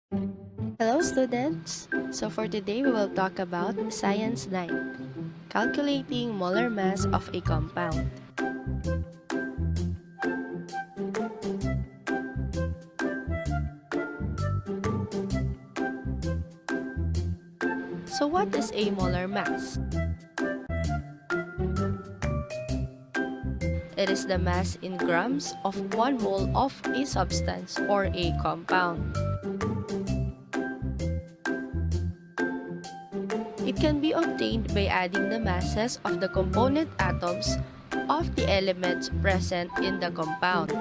Hello students! So for today we will talk about Science 9, calculating molar mass of a compound. So what is a molar mass? It is the mass in grams of 1 mole of a substance or a compound. It can be obtained by adding the masses of the component atoms of the elements present in the compound.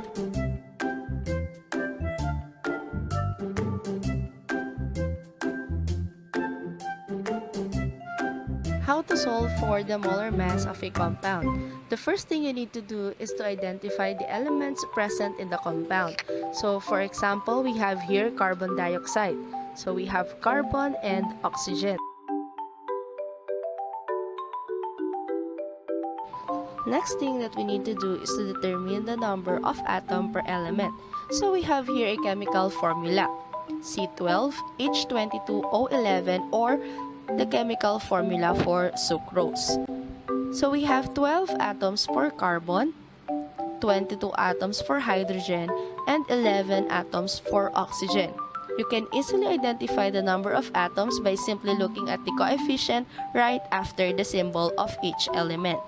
How to solve for the molar mass of a compound? The first thing you need to do is to identify the elements present in the compound. So for example, we have here carbon dioxide. So we have carbon and oxygen. Next thing that we need to do is to determine the number of atom per element. So we have here a chemical formula, C12H22O11, or the chemical formula for sucrose. So we have 12 atoms for carbon, 22 atoms for hydrogen, and 11 atoms for oxygen. You can easily identify the number of atoms by simply looking at the coefficient right after the symbol of each element.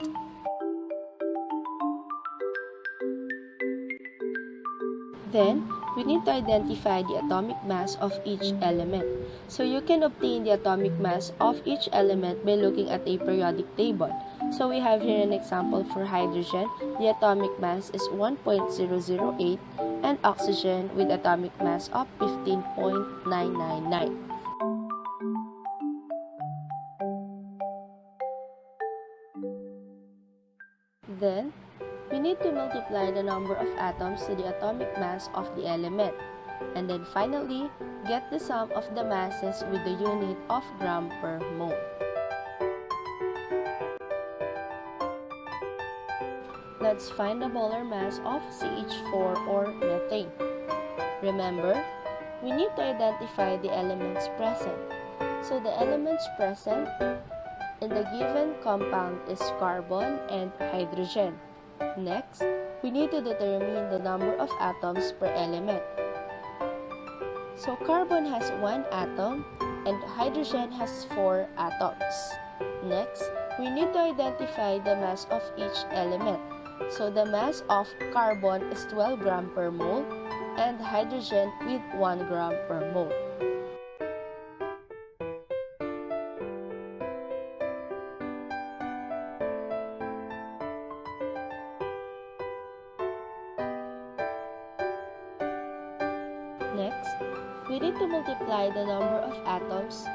Then, we need to identify the atomic mass of each element. So you can obtain the atomic mass of each element by looking at a periodic table. So we have here an example for hydrogen. The atomic mass is 1.008 and oxygen with atomic mass of 15.999. Then, we need to multiply the number of atoms to the atomic mass of the element. And then finally, get the sum of the masses with the unit of gram per mole. Let's find the molar mass of CH4 or methane. Remember, we need to identify the elements present. So the elements present in the given compound is carbon and hydrogen. Next, we need to determine the number of atoms per element. So carbon has 1 atom and hydrogen has 4 atoms. Next, we need to identify the mass of each element. So the mass of carbon is 12 gram per mole and hydrogen with 1 gram per mole. Next, we need to multiply the number of atoms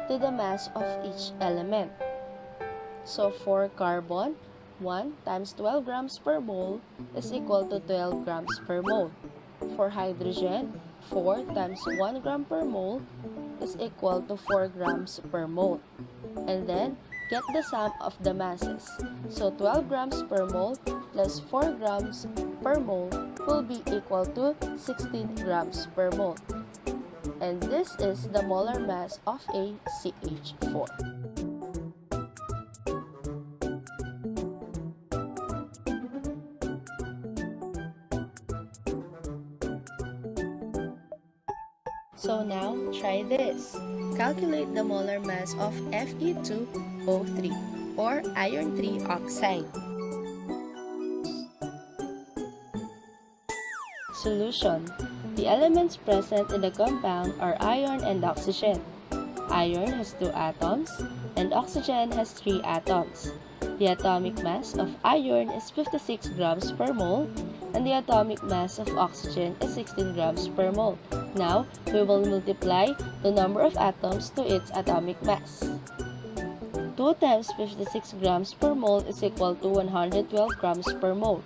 to the mass of each element. So for carbon, 1 times 12 grams per mole is equal to 12 grams per mole. For hydrogen, 4 times 1 gram per mole is equal to 4 grams per mole. And then, get the sum of the masses. So 12 grams per mole plus 4 grams per mole will be equal to 16 grams per mole. And this is the molar mass of a CH4. So now, try this. Calculate the molar mass of Fe2O3 or iron 3 oxide. Solution. The elements present in the compound are iron and oxygen. Iron has 2 atoms and oxygen has 3 atoms. The atomic mass of iron is 56 grams per mole and the atomic mass of oxygen is 16 grams per mole. Now, we will multiply the number of atoms to its atomic mass. 2 times 56 grams per mole is equal to 112 grams per mole.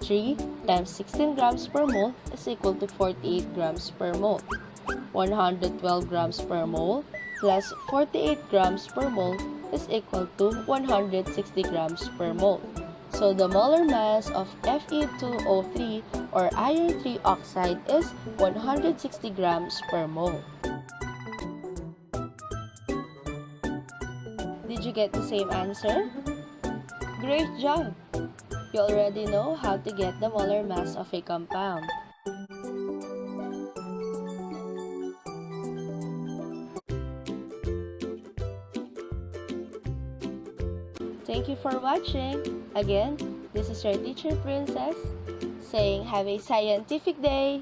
3 times 16 grams per mole is equal to 48 grams per mole. 112 grams per mole plus 48 grams per mole is equal to 160 grams per mole. So the molar mass of Fe2O3 or iron 3 oxide is 160 grams per mole. Did you get the same answer? Great job! You already know how to get the molar mass of a compound. Thank you for watching. Again, this is your teacher Princess saying have a scientific day.